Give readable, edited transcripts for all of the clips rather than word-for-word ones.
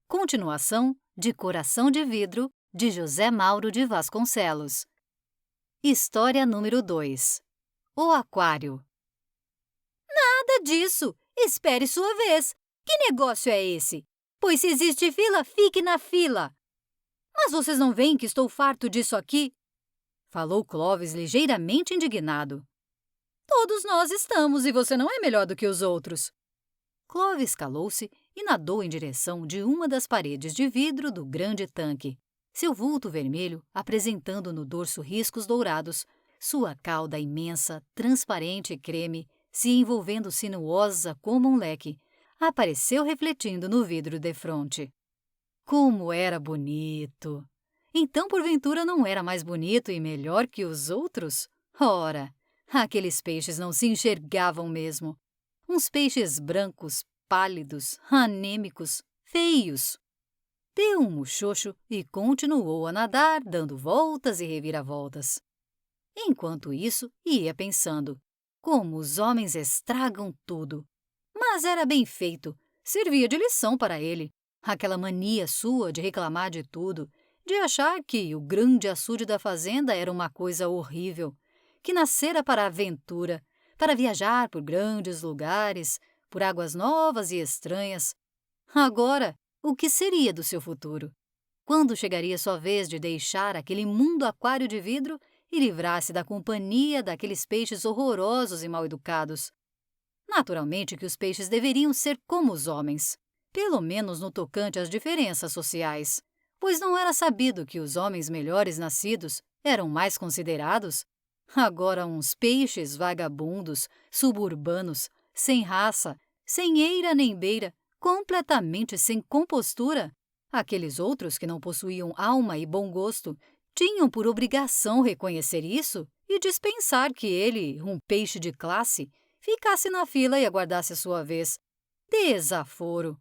Continuação de Coração de Vidro, de José Mauro de Vasconcelos. História número 2. O Aquário. Nada disso! Espere sua vez! Que negócio é esse? Pois se existe fila, fique na fila! Mas vocês não veem que estou farto disso aqui? Falou Clóvis ligeiramente indignado. Todos nós estamos e você não é melhor do que os outros. Clóvis calou-se e nadou em direção de uma das paredes de vidro do grande tanque, seu vulto vermelho apresentando no dorso riscos dourados, sua cauda imensa, transparente e creme, se envolvendo sinuosa como um leque, apareceu refletindo no vidro defronte. Como era bonito! Então, porventura, não era mais bonito e melhor que os outros? Ora, aqueles peixes não se enxergavam mesmo. Uns peixes brancos, pálidos, anêmicos, feios. Deu um muxoxo e continuou a nadar, dando voltas e reviravoltas. Enquanto isso, ia pensando, como os homens estragam tudo. Mas era bem feito, servia de lição para ele. Aquela mania sua de reclamar de tudo, de achar que o grande açude da fazenda era uma coisa horrível, que nascera para a aventura, para viajar por grandes lugares, por águas novas e estranhas. Agora, o que seria do seu futuro? Quando chegaria sua vez de deixar aquele mundo aquário de vidro e livrar-se da companhia daqueles peixes horrorosos e mal-educados? Naturalmente que os peixes deveriam ser como os homens, pelo menos no tocante às diferenças sociais, pois não era sabido que os homens melhores nascidos eram mais considerados. Agora uns peixes vagabundos, suburbanos, sem raça, sem eira nem beira, completamente sem compostura. Aqueles outros que não possuíam alma e bom gosto tinham por obrigação reconhecer isso e dispensar que ele, um peixe de classe, ficasse na fila e aguardasse a sua vez. Desaforo!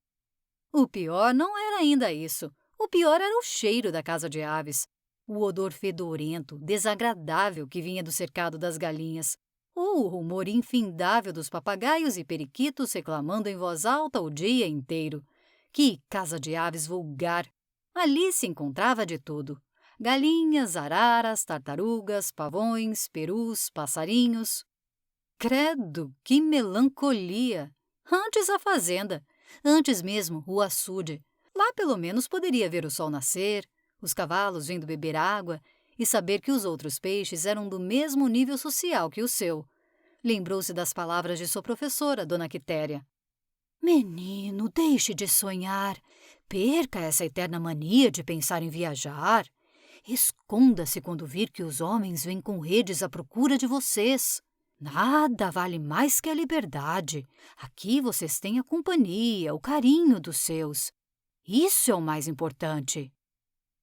O pior não era ainda isso. O pior era o cheiro da casa de aves. O odor fedorento, desagradável que vinha do cercado das galinhas, ou o rumor infindável dos papagaios e periquitos reclamando em voz alta o dia inteiro. Que casa de aves vulgar! Ali se encontrava de tudo. Galinhas, araras, tartarugas, pavões, perus, passarinhos. Credo, que melancolia! Antes a fazenda, antes mesmo o açude. Lá pelo menos poderia ver o sol nascer, os cavalos vindo beber água e saber que os outros peixes eram do mesmo nível social que o seu. Lembrou-se das palavras de sua professora, Dona Quitéria. Menino, deixe de sonhar. Perca essa eterna mania de pensar em viajar. Esconda-se quando vir que os homens vêm com redes à procura de vocês. Nada vale mais que a liberdade. Aqui vocês têm a companhia, o carinho dos seus. Isso é o mais importante.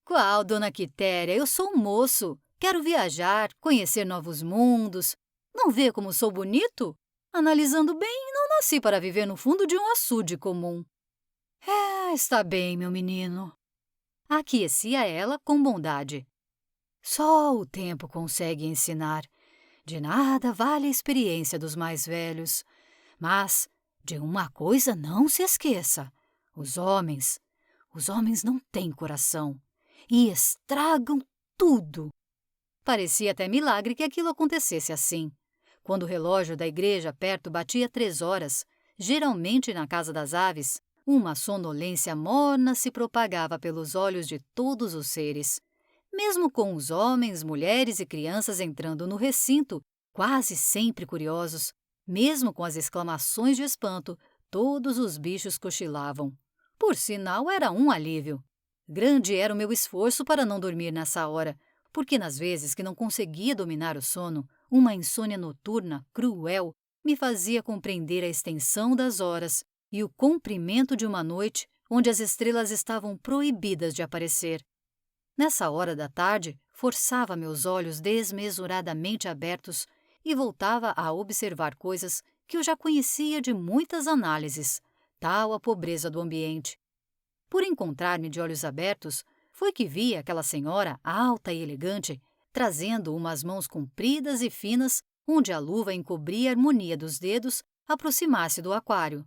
Qual, Dona Quitéria? Eu sou um moço. Quero viajar, conhecer novos mundos. Não vê como sou bonito? Analisando bem, não nasci para viver no fundo de um açude comum. Está bem, meu menino. Aquecia ela com bondade. Só o tempo consegue ensinar. De nada vale a experiência dos mais velhos. Mas de uma coisa não se esqueça. Os homens não têm coração e estragam tudo. Parecia até milagre que aquilo acontecesse assim. Quando o relógio da igreja perto batia 3 horas, geralmente na casa das aves, uma sonolência morna se propagava pelos olhos de todos os seres. Mesmo com os homens, mulheres e crianças entrando no recinto, quase sempre curiosos, mesmo com as exclamações de espanto, todos os bichos cochilavam. Por sinal, era um alívio. Grande era o meu esforço para não dormir nessa hora, porque nas vezes que não conseguia dominar o sono, uma insônia noturna cruel me fazia compreender a extensão das horas e o comprimento de uma noite onde as estrelas estavam proibidas de aparecer. Nessa hora da tarde, forçava meus olhos desmesuradamente abertos e voltava a observar coisas que eu já conhecia de muitas análises, tal a pobreza do ambiente. Por encontrar-me de olhos abertos, foi que vi aquela senhora alta e elegante, trazendo umas mãos compridas e finas, onde a luva encobria a harmonia dos dedos, aproximar-se do aquário.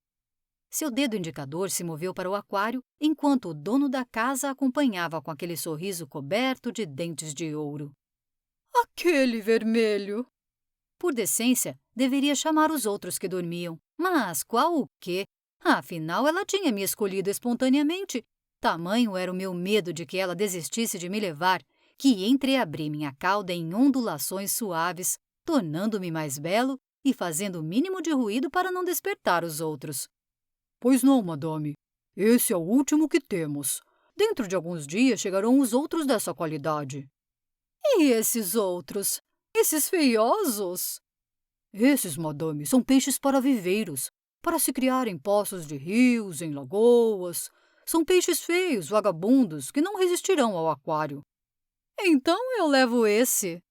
Seu dedo indicador se moveu para o aquário, enquanto o dono da casa acompanhava com aquele sorriso coberto de dentes de ouro. Aquele vermelho! Por decência, deveria chamar os outros que dormiam. Mas qual o quê? Afinal, ela tinha me escolhido espontaneamente. Tamanho era o meu medo de que ela desistisse de me levar, que entreabri minha cauda em ondulações suaves, tornando-me mais belo e fazendo o mínimo de ruído para não despertar os outros. Pois não, madame. Esse é o último que temos. Dentro de alguns dias chegarão os outros dessa qualidade. E esses outros? Esses feiosos? Esses, madame, são peixes para viveiros, para se criar em poços de rios, em lagoas. São peixes feios, vagabundos, que não resistirão ao aquário. Então eu levo esse.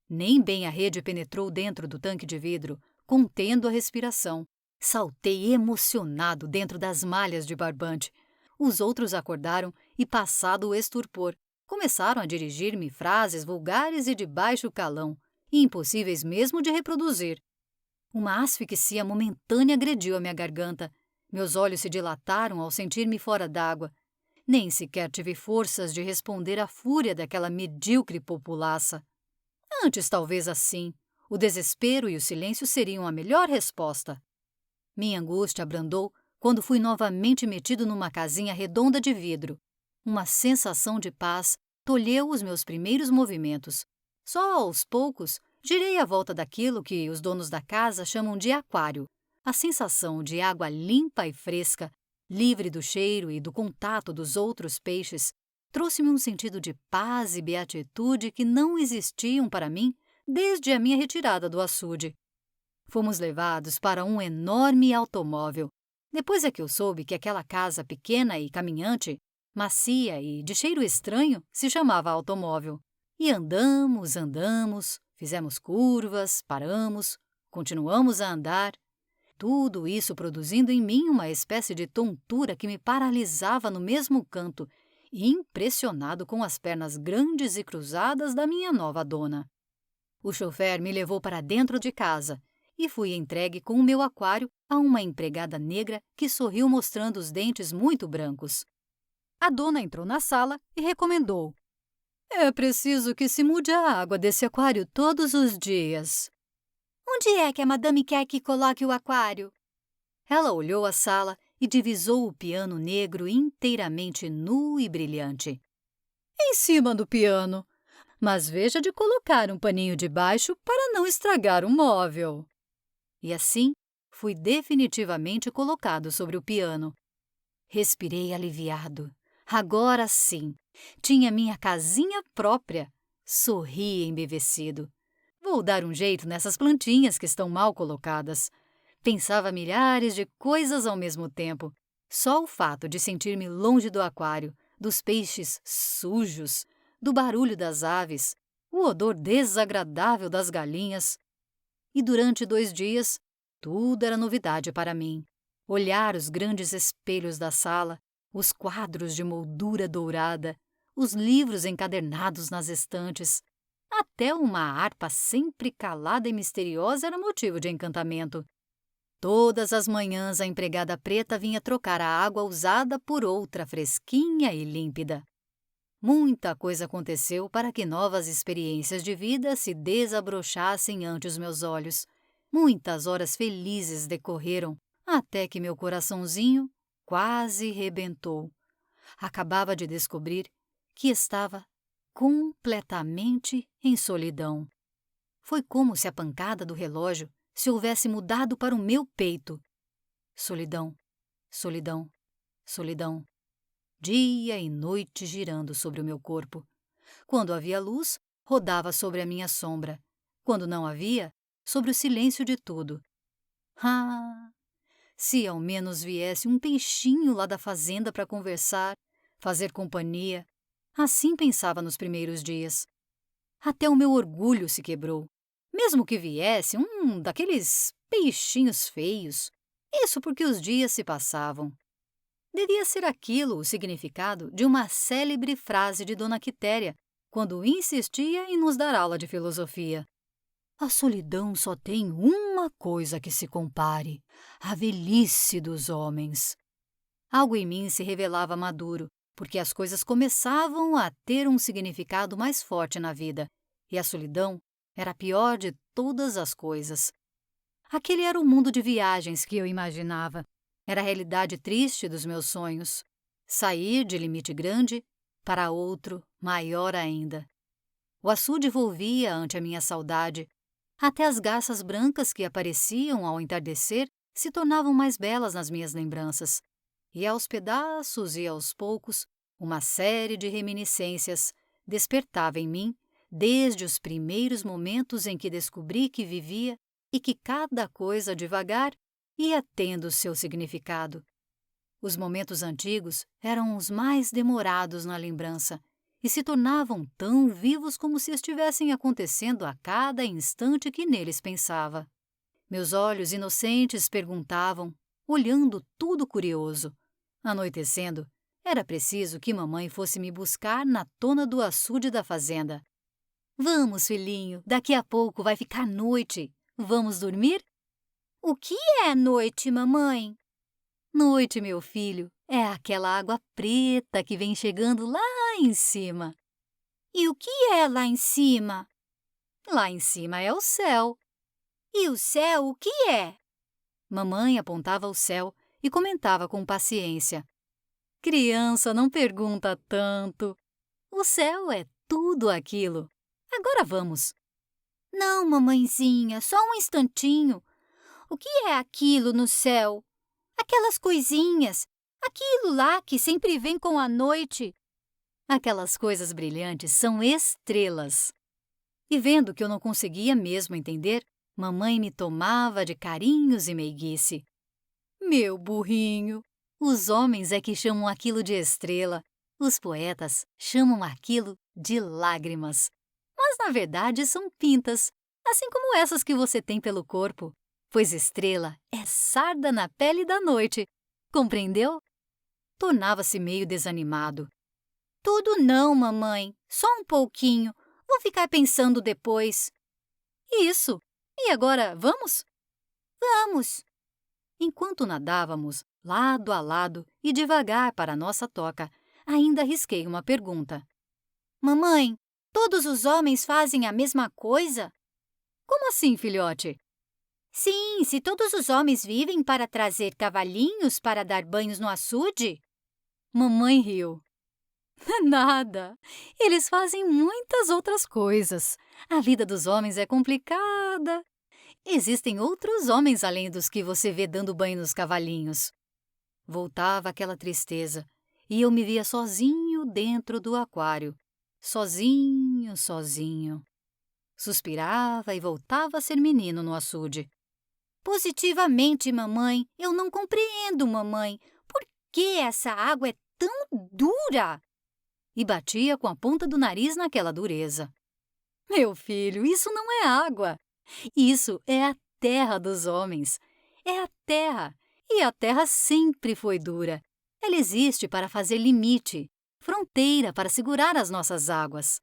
Nem bem a rede penetrou dentro do tanque de vidro, contendo a respiração. Saltei emocionado dentro das malhas de barbante. Os outros acordaram e, passado o estupor, começaram a dirigir-me frases vulgares e de baixo calão, e impossíveis mesmo de reproduzir. Uma asfixia momentânea agrediu a minha garganta. Meus olhos se dilataram ao sentir-me fora d'água. Nem sequer tive forças de responder à fúria daquela medíocre populaça. Antes, talvez assim, o desespero e o silêncio seriam a melhor resposta. Minha angústia abrandou quando fui novamente metido numa casinha redonda de vidro. Uma sensação de paz tolheu os meus primeiros movimentos. Só aos poucos girei à volta daquilo que os donos da casa chamam de aquário. A sensação de água limpa e fresca, livre do cheiro e do contato dos outros peixes, trouxe-me um sentido de paz e beatitude que não existiam para mim desde a minha retirada do açude. Fomos levados para um enorme automóvel. Depois é que eu soube que aquela casa pequena e caminhante, macia e de cheiro estranho, se chamava automóvel. E andamos, fizemos curvas, paramos, continuamos a andar. Tudo isso produzindo em mim uma espécie de tontura que me paralisava no mesmo canto, impressionado com as pernas grandes e cruzadas da minha nova dona. O chofer me levou para dentro de casa e fui entregue com o meu aquário a uma empregada negra que sorriu mostrando os dentes muito brancos. A dona entrou na sala e recomendou: é preciso que se mude a água desse aquário todos os dias. Onde é que a madame quer que coloque o aquário? Ela olhou a sala e divisou o piano negro inteiramente nu e brilhante. Em cima do piano. Mas veja de colocar um paninho debaixo para não estragar o móvel. E assim, fui definitivamente colocado sobre o piano. Respirei aliviado. Agora sim, tinha minha casinha própria. Sorri embevecido. Vou dar um jeito nessas plantinhas que estão mal colocadas. Pensava milhares de coisas ao mesmo tempo. Só o fato de sentir-me longe do aquário, dos peixes sujos, do barulho das aves, o odor desagradável das galinhas. E durante 2 dias, tudo era novidade para mim. Olhar os grandes espelhos da sala, os quadros de moldura dourada, os livros encadernados nas estantes. Até uma harpa sempre calada e misteriosa era motivo de encantamento. Todas as manhãs a empregada preta vinha trocar a água usada por outra fresquinha e límpida. Muita coisa aconteceu para que novas experiências de vida se desabrochassem ante os meus olhos. Muitas horas felizes decorreram, até que meu coraçãozinho quase rebentou. Acabava de descobrir que estava completamente em solidão. Foi como se a pancada do relógio se houvesse mudado para o meu peito. Solidão, solidão, solidão. Dia e noite girando sobre o meu corpo. Quando havia luz, rodava sobre a minha sombra. Quando não havia, sobre o silêncio de tudo. Ah! Se ao menos viesse um peixinho lá da fazenda para conversar, fazer companhia. Assim pensava nos primeiros dias. Até o meu orgulho se quebrou. Mesmo que viesse um daqueles peixinhos feios. Isso porque os dias se passavam. Devia ser aquilo o significado de uma célebre frase de Dona Quitéria, quando insistia em nos dar aula de filosofia. A solidão só tem uma coisa que se compare: a velhice dos homens. Algo em mim se revelava maduro, porque as coisas começavam a ter um significado mais forte na vida, e a solidão era a pior de todas as coisas. Aquele era o mundo de viagens que eu imaginava. Era a realidade triste dos meus sonhos. Sair de limite grande para outro maior ainda. O açude volvia ante a minha saudade. Até as garças brancas que apareciam ao entardecer se tornavam mais belas nas minhas lembranças. E aos pedaços e aos poucos, uma série de reminiscências despertava em mim desde os primeiros momentos em que descobri que vivia e que cada coisa devagar ia tendo seu significado. Os momentos antigos eram os mais demorados na lembrança e se tornavam tão vivos como se estivessem acontecendo a cada instante que neles pensava. Meus olhos inocentes perguntavam, olhando tudo curioso. Anoitecendo, era preciso que mamãe fosse me buscar na tona do açude da fazenda. Vamos, filhinho, daqui a pouco vai ficar noite. Vamos dormir? O que é noite, mamãe? Noite, meu filho, é aquela água preta que vem chegando lá em cima. E o que é lá em cima? Lá em cima é o céu. E o céu o que é? Mamãe apontava o céu e comentava com paciência. Criança, não pergunta tanto. O céu é tudo aquilo. Agora vamos. Não, mamãezinha, só um instantinho. O que é aquilo no céu? Aquelas coisinhas, aquilo lá que sempre vem com a noite. Aquelas coisas brilhantes são estrelas. E vendo que eu não conseguia mesmo entender, mamãe me tomava de carinhos e meiguice. Meu burrinho, os homens é que chamam aquilo de estrela, os poetas chamam aquilo de lágrimas. Mas na verdade são pintas, assim como essas que você tem pelo corpo. Pois estrela é sarda na pele da noite. Compreendeu? Tornava-se meio desanimado. Tudo não, mamãe. Só um pouquinho. Vou ficar pensando depois. Isso. E agora, vamos? Vamos. Enquanto nadávamos, lado a lado e devagar para nossa toca, ainda arrisquei uma pergunta. Mamãe, todos os homens fazem a mesma coisa? Como assim, filhote? Sim, se todos os homens vivem para trazer cavalinhos para dar banhos no açude? Mamãe riu. Nada. Eles fazem muitas outras coisas. A vida dos homens é complicada. Existem outros homens além dos que você vê dando banho nos cavalinhos. Voltava aquela tristeza e eu me via sozinho dentro do aquário. Sozinho, sozinho. Suspirava e voltava a ser menino no açude. Positivamente, mamãe. Eu não compreendo, mamãe. Por que essa água é tão dura? E batia com a ponta do nariz naquela dureza. Meu filho, isso não é água. Isso é a terra dos homens. É a terra. E a terra sempre foi dura. Ela existe para fazer limite, fronteira para segurar as nossas águas.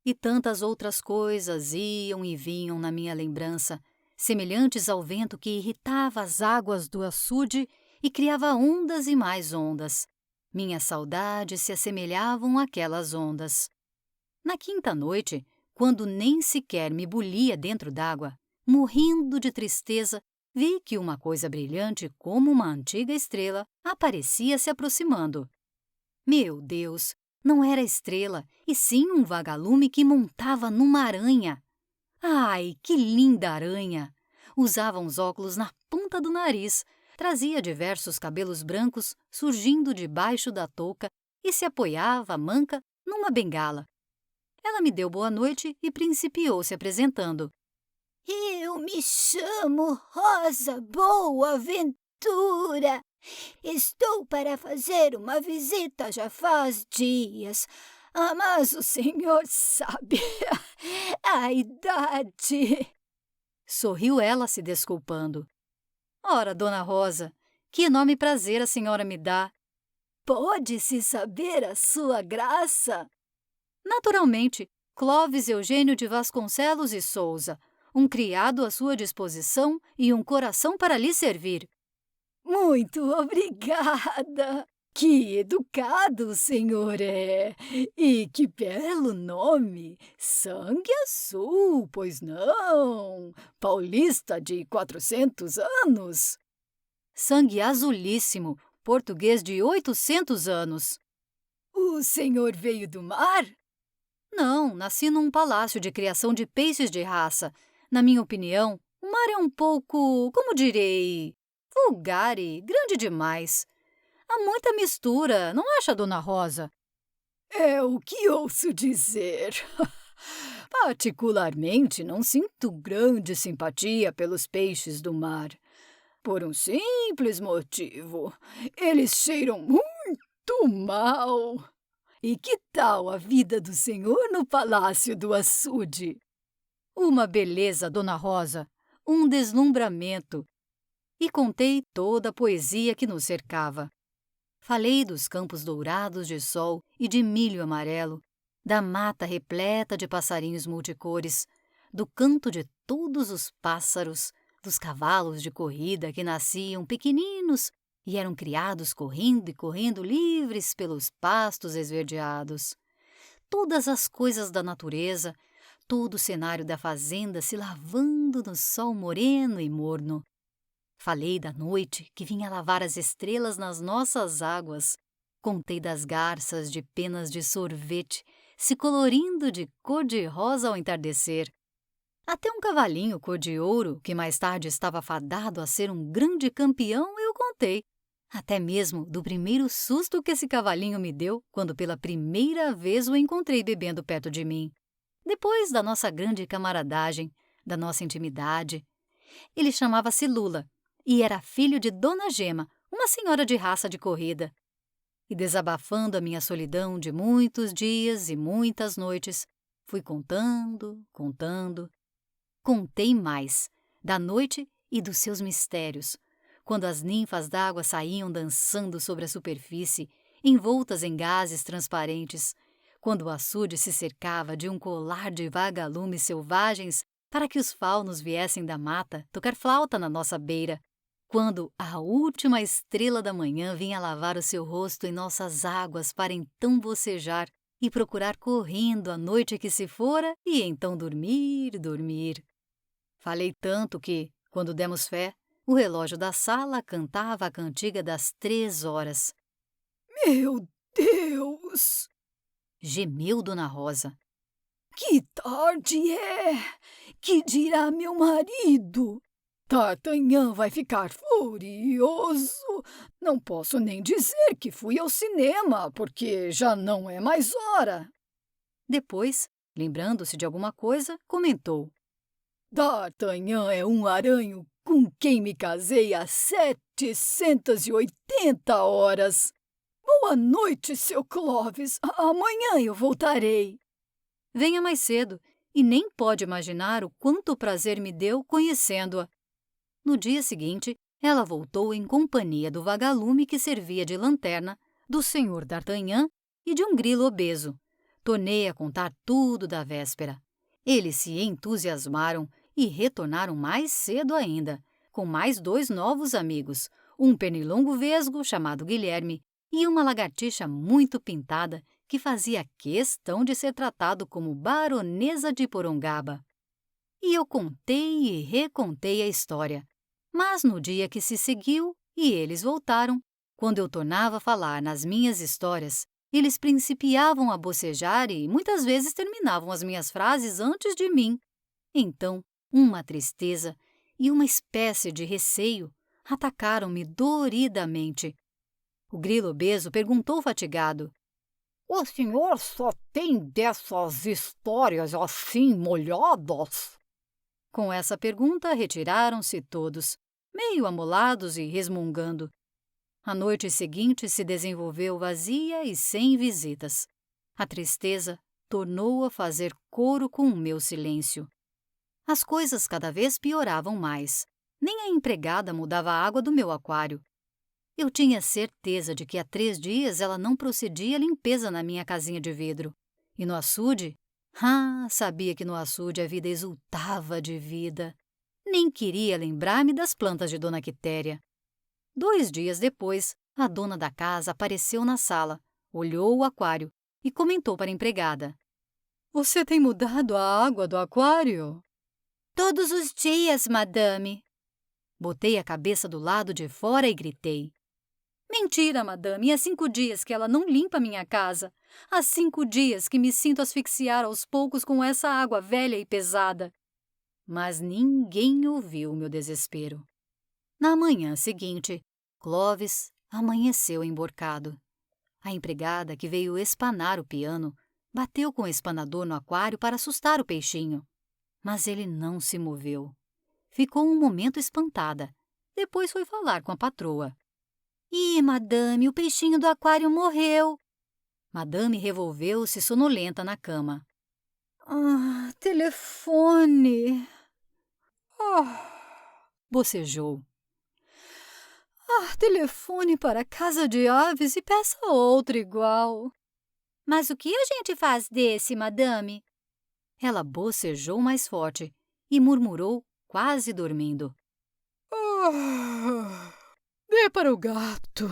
E tantas outras coisas iam e vinham na minha lembrança, semelhantes ao vento que irritava as águas do açude e criava ondas e mais ondas. Minhas saudades se assemelhavam àquelas ondas. Na quinta noite, quando nem sequer me bulia dentro d'água, morrendo de tristeza, vi que uma coisa brilhante como uma antiga estrela aparecia se aproximando. Meu Deus, não era estrela, e sim um vagalume que montava numa aranha. Ai, que linda aranha! Usava uns óculos na ponta do nariz, trazia diversos cabelos brancos surgindo debaixo da touca e se apoiava, manca, numa bengala. Ela me deu boa noite e principiou se apresentando. Eu me chamo Rosa Boaventura. Estou para fazer uma visita já faz dias. Mas o senhor sabe a idade. Sorriu ela se desculpando. Ora, dona Rosa, que enorme prazer a senhora me dá. Pode-se saber a sua graça? Naturalmente, Clóvis Eugênio de Vasconcelos e Souza, um criado à sua disposição e um coração para lhe servir. Muito obrigada! Que educado o senhor é! E que belo nome! Sangue Azul, pois não? Paulista de 400 anos? Sangue azulíssimo, português de 800 anos. O senhor veio do mar? Não, nasci num palácio de criação de peixes de raça. Na minha opinião, o mar é um pouco, como direi, vulgar e grande demais. Há muita mistura, não acha, Dona Rosa? É o que ouço dizer. Particularmente, não sinto grande simpatia pelos peixes do mar. Por um simples motivo: eles cheiram muito mal. E que tal a vida do senhor no Palácio do Açude? Uma beleza, Dona Rosa, um deslumbramento. E contei toda a poesia que nos cercava. Falei dos campos dourados de sol e de milho amarelo, da mata repleta de passarinhos multicores, do canto de todos os pássaros, dos cavalos de corrida que nasciam pequeninos e eram criados correndo e correndo livres pelos pastos esverdeados. Todas as coisas da natureza, todo o cenário da fazenda se lavando no sol moreno e morno. Falei da noite que vinha lavar as estrelas nas nossas águas. Contei das garças de penas de sorvete se colorindo de cor-de-rosa ao entardecer. Até um cavalinho cor-de-ouro, que mais tarde estava fadado a ser um grande campeão, eu contei. Até mesmo do primeiro susto que esse cavalinho me deu quando pela primeira vez o encontrei bebendo perto de mim. Depois da nossa grande camaradagem, da nossa intimidade. Ele chamava-se Lula e era filho de Dona Gema, uma senhora de raça de corrida. E desabafando a minha solidão de muitos dias e muitas noites, fui contando. Contei mais, da noite e dos seus mistérios, quando as ninfas d'água saíam dançando sobre a superfície, envoltas em gases transparentes, quando o açude se cercava de um colar de vagalumes selvagens para que os faunos viessem da mata tocar flauta na nossa beira, quando a última estrela da manhã vinha lavar o seu rosto em nossas águas para então bocejar e procurar correndo a noite que se fora e então dormir. Falei tanto que, quando demos fé, o relógio da sala cantava a cantiga das 3 horas. Meu Deus! Gemeu Dona Rosa. Que tarde é! Que dirá meu marido? D'Artagnan vai ficar furioso. Não posso nem dizer que fui ao cinema, porque já não é mais hora. Depois, lembrando-se de alguma coisa, comentou. D'Artagnan é um aranho com quem me casei há 780 horas. Boa noite, seu Clóvis. Amanhã eu voltarei. Venha mais cedo, e nem pode imaginar o quanto prazer me deu conhecendo-a. No dia seguinte, ela voltou em companhia do vagalume que servia de lanterna, do senhor D'Artagnan e de um grilo obeso. Tornei a contar tudo da véspera. Eles se entusiasmaram e retornaram mais cedo ainda, com mais 2 novos amigos, um pernilongo vesgo chamado Guilherme e uma lagartixa muito pintada que fazia questão de ser tratado como baronesa de Porongaba. E eu contei e recontei a história. Mas no dia que se seguiu e eles voltaram, quando eu tornava a falar nas minhas histórias, eles principiavam a bocejar e muitas vezes terminavam as minhas frases antes de mim. Então, uma tristeza e uma espécie de receio atacaram-me doridamente. O grilo obeso perguntou fatigado. O senhor só tem dessas histórias assim molhadas? Com essa pergunta, retiraram-se todos, meio amolados e resmungando. A noite seguinte se desenvolveu vazia e sem visitas. A tristeza tornou a fazer coro com o meu silêncio. As coisas cada vez pioravam mais. Nem a empregada mudava a água do meu aquário. Eu tinha certeza de que há 3 dias ela não procedia à limpeza na minha casinha de vidro. E no açude, Sabia que no açude a vida exultava de vida. Nem queria lembrar-me das plantas de Dona Quitéria. 2 dias depois, a dona da casa apareceu na sala, olhou o aquário e comentou para a empregada. Você tem mudado a água do aquário? Todos os dias, madame. Botei a cabeça do lado de fora e gritei. Mentira, madame, há 5 dias que ela não limpa minha casa. Há 5 dias que me sinto asfixiar aos poucos com essa água velha e pesada. Mas ninguém ouviu meu desespero. Na manhã seguinte, Clóvis amanheceu emborcado. A empregada, que veio espanar o piano, bateu com o espanador no aquário para assustar o peixinho. Mas ele não se moveu. Ficou um momento espantada. Depois foi falar com a patroa. Madame, o peixinho do aquário morreu. Madame revolveu-se sonolenta na cama. Telefone. Bocejou. Telefone para a casa de aves e peça outro igual. Mas o que a gente faz desse, madame? Ela bocejou mais forte e murmurou, quase dormindo. Dê para o gato.